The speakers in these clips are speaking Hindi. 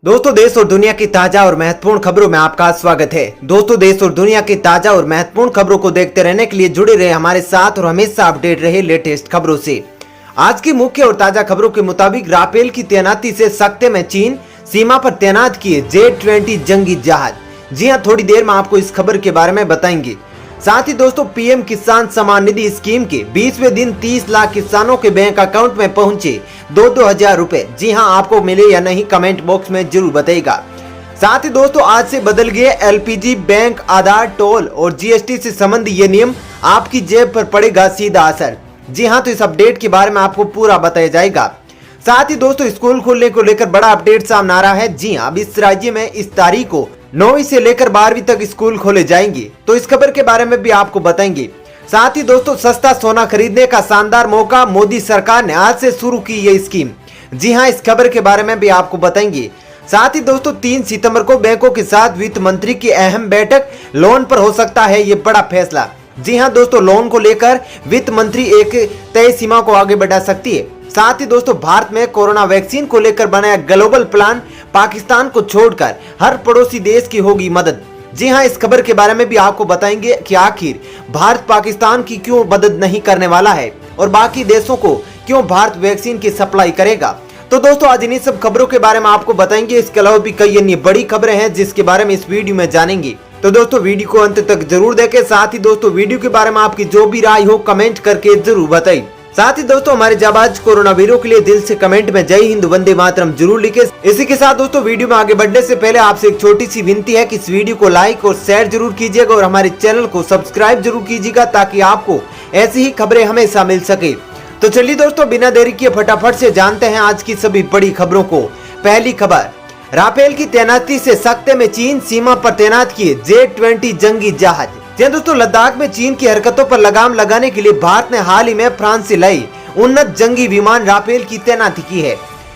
दोस्तों, देश और दुनिया की ताजा और महत्वपूर्ण खबरों में आपका स्वागत है। दोस्तों, देश और दुनिया की ताजा और महत्वपूर्ण खबरों को देखते रहने के लिए जुड़े रहे हमारे साथ और हमेशा अपडेट रहे लेटेस्ट खबरों से। आज की मुख्य और ताजा खबरों के मुताबिक राफेल की तैनाती से सख्ते में चीन, सीमा पर तैनात किए J-20 जंगी जहाज। जी हां, थोड़ी देर में आपको इस खबर के बारे में बताएंगे। साथ ही दोस्तों, पीएम किसान सम्मान निधि स्कीम के 20वें दिन 30 लाख किसानों के बैंक अकाउंट में पहुंचे 2-2 हजार रुपए। जी हां, आपको मिले या नहीं कमेंट बॉक्स में जरूर बताइएगा। साथ ही दोस्तों, आज से बदल गए एलपीजी, बैंक, आधार, टोल और जीएसटी से संबंधित ये नियम। आपकी जेब पर पड़ेगा सीधा असर। जी हां, तो इस अपडेट के बारे में आपको पूरा बताया जाएगा। साथ ही दोस्तों, स्कूल खोलने को लेकर बड़ा अपडेट सामने आ रहा है। जी हां, अब इस राज्य में इस तारीख को 9वीं से लेकर 12वीं तक स्कूल खोले जाएंगे, तो इस खबर के बारे में भी आपको बताएंगे। साथ ही दोस्तों, सस्ता सोना खरीदने का शानदार मौका, मोदी सरकार ने आज से शुरू की ये स्कीम। जी हां, इस खबर के बारे में भी आपको बताएंगे। साथ ही दोस्तों, 3 सितंबर को बैंकों के साथ वित्त मंत्री की अहम बैठक। लोन पर हो सकता है ये बड़ा फैसला। जी हां दोस्तों, लोन को लेकर वित्त मंत्री एक तय सीमा को आगे बढ़ा सकती है। साथ ही दोस्तों, भारत में कोरोना वैक्सीन को लेकर बनाया ग्लोबल प्लान। पाकिस्तान को छोड़कर हर पड़ोसी देश की होगी मदद। जी हां, इस खबर के बारे में भी आपको बताएंगे कि आखिर भारत पाकिस्तान की क्यों मदद नहीं करने वाला है और बाकी देशों को क्यों भारत वैक्सीन की सप्लाई करेगा। तो दोस्तों, आज इन्हीं सब खबरों के बारे में आपको बताएंगे। इसके अलावा भी कई अन्य बड़ी खबरें हैं जिसके बारे में इस वीडियो में जानेंगे। तो दोस्तों, वीडियो को अंत तक जरूर देखें। साथ ही दोस्तों, वीडियो के बारे में आपकी जो भी राय हो कमेंट करके जरूर बताइए। साथ ही दोस्तों, हमारे जाबाज कोरोना वीरों के लिए दिल से कमेंट में जय हिंद, वंदे मातरम जरूर लिखे। इसी के साथ दोस्तों, वीडियो में आगे बढ़ने से पहले आपसे एक छोटी सी विनती है कि इस वीडियो को लाइक और शेयर जरूर कीजिएगा और हमारे चैनल को सब्सक्राइब जरूर कीजिएगा ताकि आपको ऐसी ही खबरें हमेशा मिल सके। तो चलिए दोस्तों, बिना देरी किए फटाफट से जानते हैं आज की सभी बड़ी खबरों को। पहली खबर, राफेल की तैनाती से सख्ते में चीन, सीमा पर तैनात किए J-20 जंगी जहाज। जी दोस्तों, लद्दाख में चीन की हरकतों पर लगाम लगाने के लिए भारत ने हाल ही में फ्रांस से लाई उन्नत जंगी विमान राफेल की तैनाती की है।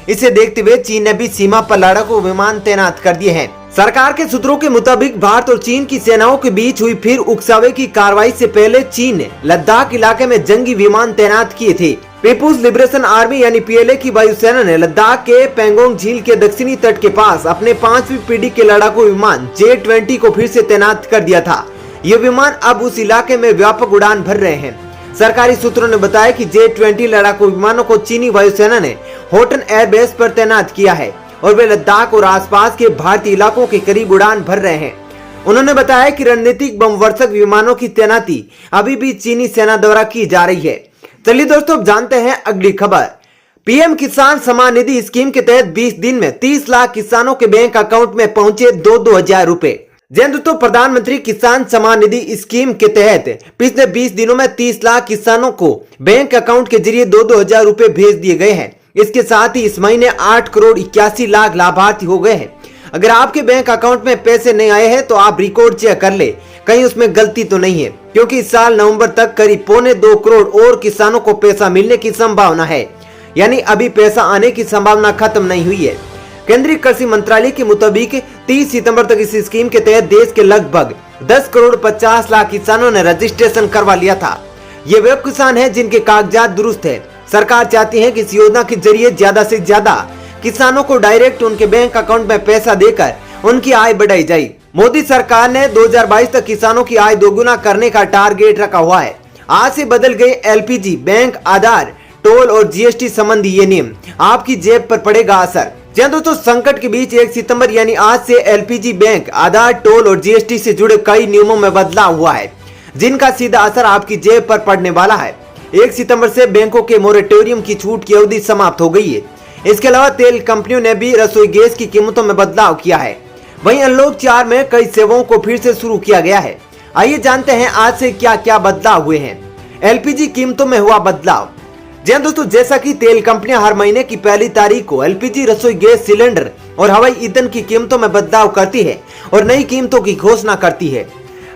इसे देखते हुए चीन ने भी सीमा पर लड़ाकू विमान तैनात कर दिए हैं। सरकार के सूत्रों के मुताबिक भारत और चीन की सेनाओं के बीच हुई फिर उकसावे की कार्रवाई से पहले चीन ने लद्दाख इलाके में जंगी विमान तैनात किए थे। पीपुल्स लिबरेशन आर्मी यानी PLA की वायुसेना ने लद्दाख के पेंगोंग झील के दक्षिणी तट के पास अपने 5वीं पीढ़ी के लड़ाकू विमान J-20 को फिर से तैनात कर दिया था। ये विमान अब उस इलाके में व्यापक उड़ान भर रहे हैं। सरकारी सूत्रों ने बताया कि J-20 लड़ाकू विमानों को चीनी वायुसेना ने होटन एयरबेस पर तैनात किया है और वे लद्दाख और आसपास के भारतीय इलाकों के करीब उड़ान भर रहे हैं। उन्होंने बताया कि रणनीतिक बमवर्षक विमानों की तैनाती अभी भी चीनी सेना द्वारा की जा रही है। चलिए दोस्तों, अब जानते हैं अगली खबर। पीएम किसान सम्मान निधि स्कीम के तहत 20 दिन में 30 लाख किसानों के बैंक अकाउंट में पहुंचे 2-2 हजार रुपए। दोस्तों, प्रधानमंत्री किसान सम्मान निधि स्कीम के तहत पिछले 20 दिनों में 30 लाख किसानों को बैंक अकाउंट के जरिए 2-2 हजार रुपए भेज दिए गए हैं। इसके साथ ही इस महीने 8 करोड़ 81 लाख लाभार्थी हो गए हैं। अगर आपके बैंक अकाउंट में पैसे नहीं आए हैं तो आप रिकॉर्ड चेक कर ले, कहीं उसमें गलती तो नहीं है, क्योंकि इस साल नवंबर तक करीब 2.25 करोड़ और किसानों को पैसा मिलने की संभावना है। यानी अभी पैसा आने की संभावना खत्म नहीं हुई है। केंद्रीय कृषि मंत्रालय के मुताबिक 30 सितंबर तक इस स्कीम के तहत देश के लगभग 10 करोड़ 50 लाख किसानों ने रजिस्ट्रेशन करवा लिया था। ये वे किसान हैं जिनके कागजात दुरुस्त है। सरकार चाहती है कि इस योजना के जरिए ज्यादा से ज्यादा किसानों को डायरेक्ट उनके बैंक अकाउंट में पैसा देकर उनकी आय बढ़ाई जाए। मोदी सरकार ने 2022 तक किसानों की आय दोगुना करने का टारगेट रखा हुआ है। आज से बदल गए एलपीजी, बैंक, आधार, टोल और जीएसटी संबंधी ये नियम। आपकी जेब पर पड़ेगा असर। जी दोस्तों, संकट के बीच 1 सितंबर यानी आज से एलपीजी, बैंक, आधार, टोल और जीएसटी से जुड़े कई नियमों में बदलाव हुआ है, जिनका सीधा असर आपकी जेब पर पड़ने वाला है। 1 सितंबर से बैंकों के मोरेटोरियम की छूट की अवधि समाप्त हो गई है। इसके अलावा तेल कंपनियों ने भी रसोई गैस की कीमतों में बदलाव किया है। वहीं अनलॉक 4 में कई सेवाओं को फिर से शुरू किया गया है। आइए जानते हैं आज से क्या क्या बदलाव हुए हैं। एलपीजी कीमतों में हुआ बदलाव। जी दोस्तों, जैसा कि तेल कंपनियां हर महीने की 1 तारीख को एलपीजी, रसोई गैस सिलेंडर और हवाई ईंधन की कीमतों में बदलाव करती है और नई कीमतों की घोषणा करती है।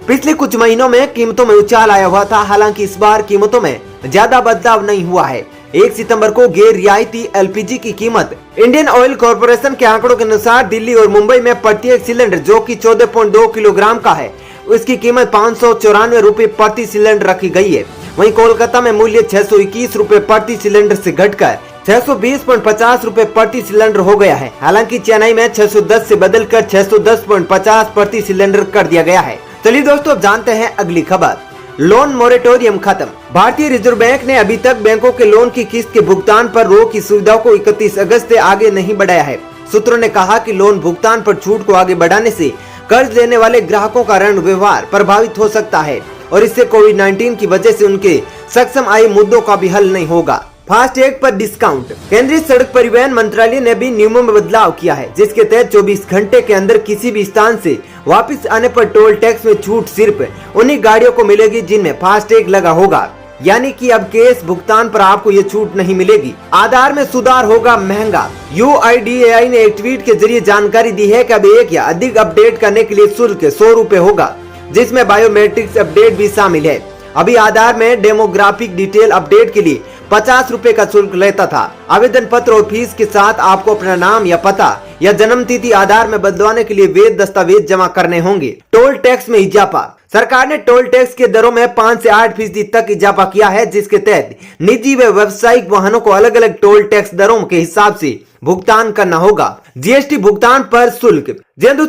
पिछले कुछ महीनों में कीमतों में उछाल आया हुआ था, हालांकि इस बार कीमतों में ज्यादा बदलाव नहीं हुआ है। 1 सितंबर को गैर रियायती एलपीजी की कीमत इंडियन ऑयल कॉर्पोरेशन के आंकड़ों के अनुसार दिल्ली और मुंबई में प्रत्येक सिलेंडर जो कि 14.2 किलोग्राम का है, उसकी कीमत 594 रुपए प्रति सिलेंडर रखी गई है। वहीं कोलकाता में मूल्य 621 रुपए प्रति सिलेंडर से घटकर 620.50 रुपए प्रति सिलेंडर हो गया है। हालांकि चेन्नई में 610 से बदलकर 610.50 प्रति सिलेंडर कर दिया गया है। चलिए दोस्तों अब जानते हैं अगली खबर। लोन मोरेटोरियम खत्म। भारतीय रिजर्व बैंक ने अभी तक बैंकों के लोन की किस्त के भुगतान पर रोक की सुविधा को 31 अगस्त से आगे नहीं बढ़ाया है। सूत्रों ने कहा कि लोन भुगतान पर छूट को आगे बढ़ाने से कर्ज लेने वाले ग्राहकों का ऋण व्यवहार प्रभावित हो सकता है और इससे कोविड-19 की वजह से उनके सक्षम आय मुद्दों का भी हल नहीं होगा। फास्टैग पर डिस्काउंट। केंद्रीय सड़क परिवहन मंत्रालय ने भी नियमों में बदलाव किया है, जिसके तहत 24 घंटे के अंदर किसी भी स्थान से वापस आने पर टोल टैक्स में छूट सिर्फ उन्हीं गाड़ियों को मिलेगी जिनमें फास्टैग लगा होगा। यानी कि अब कैश भुगतान पर आपको ये छूट नहीं मिलेगी। आधार में सुधार होगा महंगा। UIDAI ने एक ट्वीट के जरिए जानकारी दी है कि अब एक या अधिक अपडेट करने के लिए शुल्क 100 रुपए होगा, जिसमें बायोमेट्रिक्स अपडेट भी शामिल है। अभी आधार में डेमोग्राफिक डिटेल अपडेट के लिए 50 रुपए का शुल्क लेता था। आवेदन पत्र और फीस के साथ आपको अपना नाम या पता या जन्म तिथि आधार में बदलवाने के लिए वैध दस्तावेज जमा करने होंगे। टोल टैक्स में इजाफा। सरकार ने टोल टैक्स के दरों में 5 से 8% तक इजाफा किया है, जिसके तहत निजी व व्यावसायिक वाहनों को अलग अलग टोल टैक्स दरों के हिसाब से भुगतान करना होगा। जीएसटी भुगतान पर शुल्क।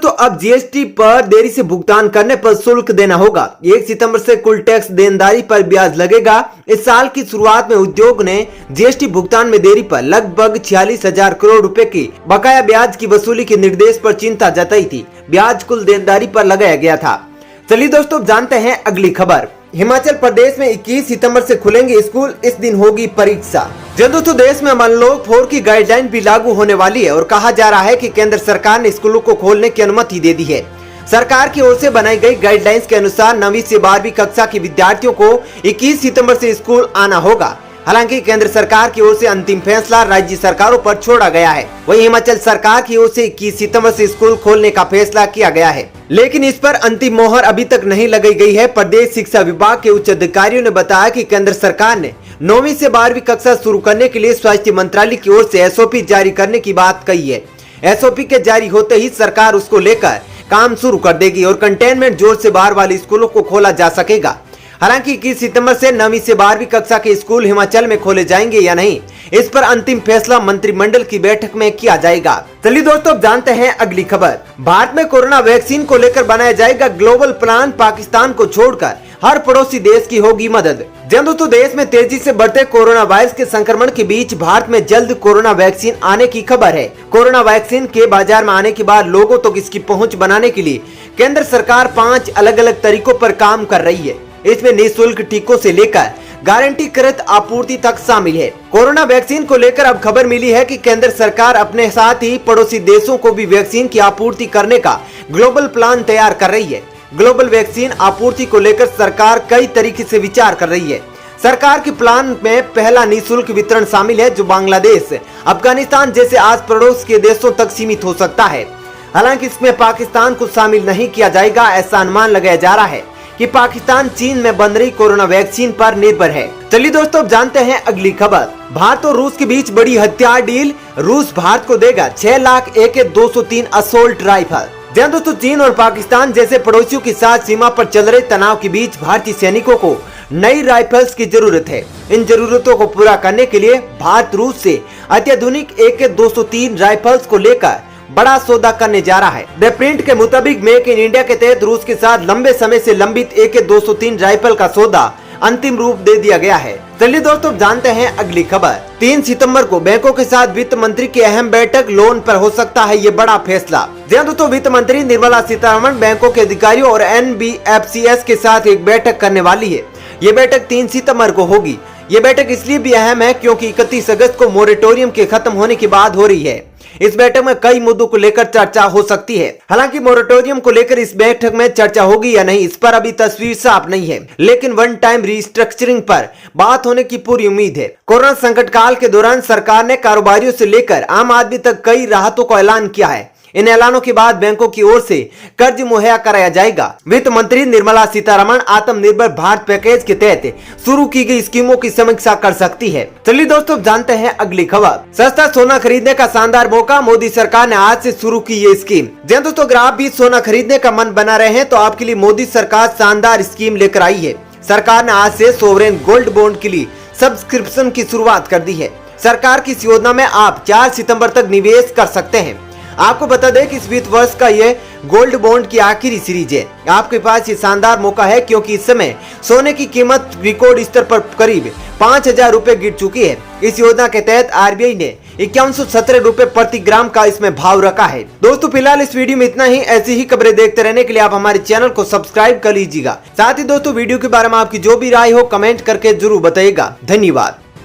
तो अब जीएसटी पर देरी से भुगतान करने पर शुल्क देना होगा। 1 सितंबर से कुल टैक्स देनदारी पर ब्याज लगेगा। इस साल की शुरुआत में उद्योग ने जीएसटी भुगतान में देरी पर लगभग 46,000 करोड़ रुपए की बकाया ब्याज की वसूली के निर्देश पर चिंता जताई थी। ब्याज कुल देनदारी पर लगाया गया था। चलिए दोस्तों जानते हैं अगली खबर। हिमाचल प्रदेश में 21 सितंबर से खुलेंगे स्कूल, इस दिन होगी परीक्षा। दोस्तों देश में अनलॉक 4 की गाइडलाइन भी लागू होने वाली है और कहा जा रहा है कि केंद्र सरकार ने स्कूलों को खोलने की अनुमति दे दी है। सरकार की ओर से बनाई गई गाइडलाइंस के अनुसार 9वीं से 12वीं कक्षा के विद्यार्थियों को 21 सितंबर से स्कूल आना होगा। हालांकि केंद्र सरकार की ओर से अंतिम फैसला राज्य सरकारों पर छोड़ा गया है। वहीं हिमाचल सरकार की ओर से 21 सितंबर से स्कूल खोलने का फैसला किया गया है, लेकिन इस पर अंतिम मोहर अभी तक नहीं लगाई गई है। प्रदेश शिक्षा विभाग के उच्च अधिकारियों ने बताया कि केंद्र सरकार ने 9वीं से 12वीं कक्षा शुरू करने के लिए स्वास्थ्य मंत्रालय की ओर से SOP जारी करने की बात कही है। SOP के जारी होते ही सरकार उसको लेकर काम शुरू कर देगी और कंटेनमेंट जोन से बाहर वाले स्कूलों को खोला जा सकेगा। हालांकि 21 सितंबर से 9वीं से 12वीं कक्षा के स्कूल हिमाचल में खोले जाएंगे या नहीं, इस पर अंतिम फैसला मंत्रिमंडल की बैठक में किया जाएगा। चलिए दोस्तों जानते हैं अगली खबर। भारत में कोरोना वैक्सीन को लेकर बनाया जाएगा ग्लोबल प्लान। पाकिस्तान को छोड़कर हर पड़ोसी देश की होगी मदद। दोस्तों देश में तेजी से बढ़ते कोरोना वायरस के संक्रमण के बीच भारत में जल्द कोरोना वैक्सीन आने की खबर है। कोरोना वैक्सीन के बाजार में आने के बाद लोगों तक इसकी पहुंच बनाने के लिए केंद्र सरकार 5 अलग अलग तरीकों पर काम कर रही है। इसमें निःशुल्क टीकों से लेकर गारंटीकृत आपूर्ति तक शामिल है। कोरोना वैक्सीन को लेकर अब खबर मिली है कि केंद्र सरकार अपने साथ ही पड़ोसी देशों को भी वैक्सीन की आपूर्ति करने का ग्लोबल प्लान तैयार कर रही है। ग्लोबल वैक्सीन आपूर्ति को लेकर सरकार कई तरीके से विचार कर रही है। सरकार के प्लान में पहला निःशुल्क वितरण शामिल है, जो बांग्लादेश, अफगानिस्तान जैसे आस पड़ोस के देशों तक सीमित हो सकता है। हालांकि इसमें पाकिस्तान को शामिल नहीं किया जाएगा। ऐसा अनुमान लगाया जा रहा है कि पाकिस्तान चीन में बन रही कोरोना वैक्सीन पर निर्भर है। चलिए दोस्तों जानते हैं अगली खबर। भारत और रूस के बीच बड़ी हथियार डील। रूस भारत को देगा 6 लाख AK-203 असोल्ट राइफल। दोस्तों चीन और पाकिस्तान जैसे पड़ोसियों के साथ सीमा पर चल रहे तनाव के बीच भारतीय सैनिकों को नई राइफल्स की जरूरत है। इन जरूरतों को पूरा करने के लिए भारत रूस से अत्याधुनिक AK-203 राइफल्स को लेकर बड़ा सौदा करने जा रहा है। द प्रिंट के मुताबिक मेक इन इंडिया के तहत रूस के साथ लंबे समय से लंबित AK-203 राइफल का सौदा अंतिम रूप दे दिया गया है। चलिए दोस्तों जानते हैं अगली खबर। 3 सितंबर को बैंकों के साथ वित्त मंत्री की अहम बैठक। लोन पर हो सकता है ये बड़ा फैसला। दोस्तों वित्त मंत्री निर्मला सीतारमण बैंकों के अधिकारियों और NBFCs के साथ एक बैठक करने वाली है। ये बैठक 3 सितंबर को होगी। ये बैठक इसलिए भी अहम है क्योंकि 31 अगस्त को मोरेटोरियम के खत्म होने की बात हो रही है। इस बैठक में कई मुद्दों को लेकर चर्चा हो सकती है। हालांकि मोरेटोरियम को लेकर इस बैठक में चर्चा होगी या नहीं, इस पर अभी तस्वीर साफ नहीं है, लेकिन वन टाइम रिस्ट्रक्चरिंग पर बात होने की पूरी उम्मीद है। कोरोना संकट काल के दौरान सरकार ने कारोबारियों से लेकर आम आदमी तक कई राहतों का ऐलान किया है। इन ऐलानों के बाद बैंकों की ओर से कर्ज मुहैया कराया जाएगा। वित्त मंत्री निर्मला सीतारमण आत्मनिर्भर भारत पैकेज के तहत शुरू की गई स्कीमों की समीक्षा कर सकती है। चलिए दोस्तों जानते हैं अगली खबर। सस्ता सोना खरीदने का शानदार मौका। मोदी सरकार ने आज से शुरू की ये स्कीम। दोस्तों अगर आप भी सोना खरीदने का मन बना रहे हैं तो आपके लिए मोदी सरकार शानदार स्कीम लेकर आई है। सरकार ने आज से सोवरेन गोल्ड बॉन्ड के लिए सब्सक्रिप्शन की शुरुआत कर दी है। सरकार की इस योजना में आप 4 सितंबर तक निवेश कर सकते हैं। आपको बता दें कि इस वित्त वर्ष का ये गोल्ड बॉन्ड की आखिरी सीरीज है। आपके पास ये शानदार मौका है क्योंकि इस समय सोने की कीमत रिकॉर्ड स्तर पर करीब 5,000 रुपए गिर चुकी है। इस योजना के तहत आरबीआई ने 5117 रुपए प्रति ग्राम का इसमें भाव रखा है। दोस्तों फिलहाल इस वीडियो में इतना ही। ऐसी ही खबरें देखते रहने के लिए आप हमारे चैनल को सब्सक्राइब कर लीजिएगा। साथ ही दोस्तों वीडियो के बारे में आपकी जो भी राय हो कमेंट करके जरूर बताइएगा। धन्यवाद।